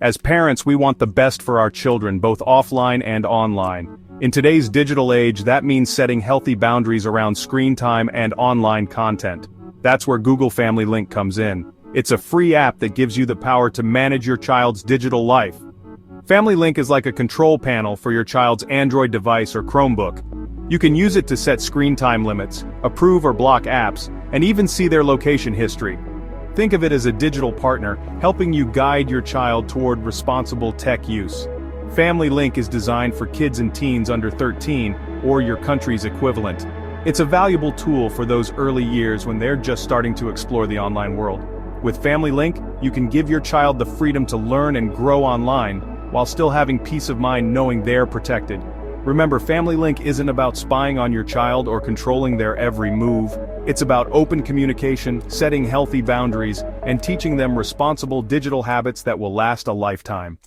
As parents, we want the best for our children, both offline and online. In today's digital age, that means setting healthy boundaries around screen time and online content. That's where Google Family Link comes in. It's a free app that gives you the power to manage your child's digital life. Family Link is like a control panel for your child's Android device or Chromebook. You can use it to set screen time limits, approve or block apps, and even see their location history. Think of it as a digital partner, helping you guide your child toward responsible tech use. Family Link is designed for kids and teens under 13, or your country's equivalent. It's a valuable tool for those early years when they're just starting to explore the online world. With Family Link, you can give your child the freedom to learn and grow online, while still having peace of mind knowing they're protected. Remember, Family Link isn't about spying on your child or controlling their every move. It's about open communication, setting healthy boundaries, and teaching them responsible digital habits that will last a lifetime.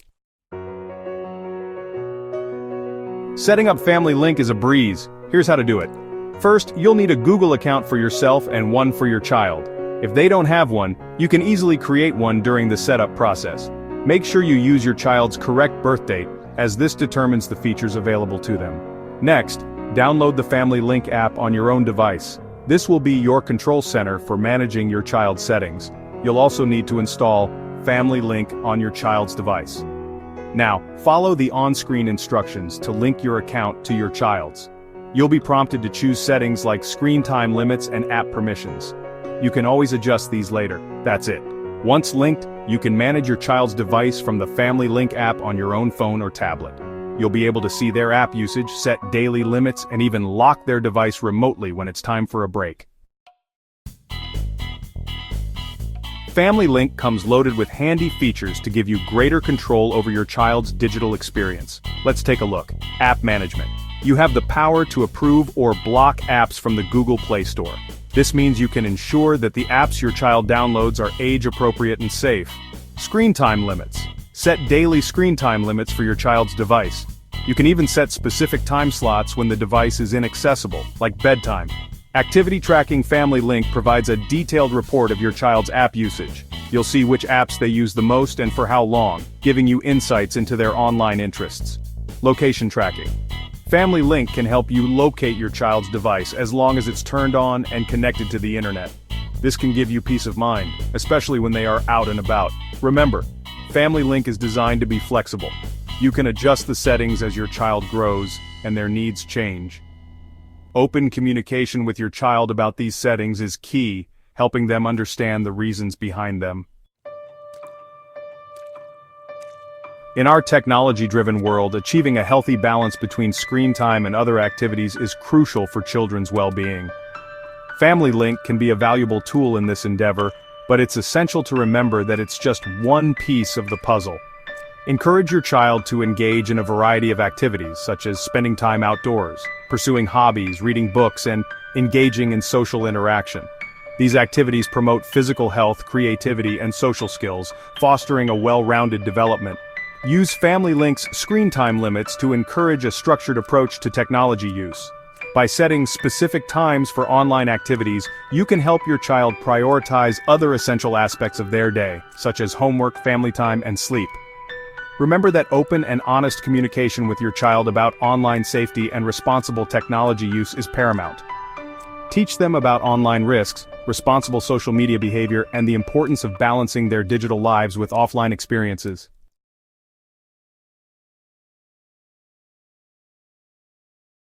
Setting up Family Link is a breeze. Here's how to do it. First, you'll need a Google account for yourself and one for your child. If they don't have one, you can easily create one during the setup process. Make sure you use your child's correct birth date, as this determines the features available to them. Next, download the Family Link app on your own device. This will be your control center for managing your child's settings. You'll also need to install Family Link on your child's device. Now, follow the on-screen instructions to link your account to your child's. You'll be prompted to choose settings like screen time limits and app permissions. You can always adjust these later. That's it. Once linked, you can manage your child's device from the Family Link app on your own phone or tablet. You'll be able to see their app usage, set daily limits, and even lock their device remotely when it's time for a break. Family Link comes loaded with handy features to give you greater control over your child's digital experience. Let's take a look. App management. You have the power to approve or block apps from the Google Play Store. This means you can ensure that the apps your child downloads are age-appropriate and safe. Screen time limits. Set daily screen time limits for your child's device. You can even set specific time slots when the device is inaccessible, like bedtime. Activity tracking. Family Link provides a detailed report of your child's app usage. You'll see which apps they use the most and for how long, giving you insights into their online interests. Location tracking. Family Link can help you locate your child's device as long as it's turned on and connected to the internet. This can give you peace of mind, especially when they are out and about. Remember, Family Link is designed to be flexible. You can adjust the settings as your child grows and their needs change. Open communication with your child about these settings is key, helping them understand the reasons behind them. In our technology-driven world, achieving a healthy balance between screen time and other activities is crucial for children's well-being. Family Link can be a valuable tool in this endeavor, but it's essential to remember that it's just one piece of the puzzle. Encourage your child to engage in a variety of activities, such as spending time outdoors, pursuing hobbies, reading books, and engaging in social interaction. These activities promote physical health, creativity, and social skills, fostering a well-rounded development. Use Family Link's screen time limits to encourage a structured approach to technology use. By setting specific times for online activities, you can help your child prioritize other essential aspects of their day, such as homework, family time, and sleep. Remember that open and honest communication with your child about online safety and responsible technology use is paramount. Teach them about online risks, responsible social media behavior, and the importance of balancing their digital lives with offline experiences.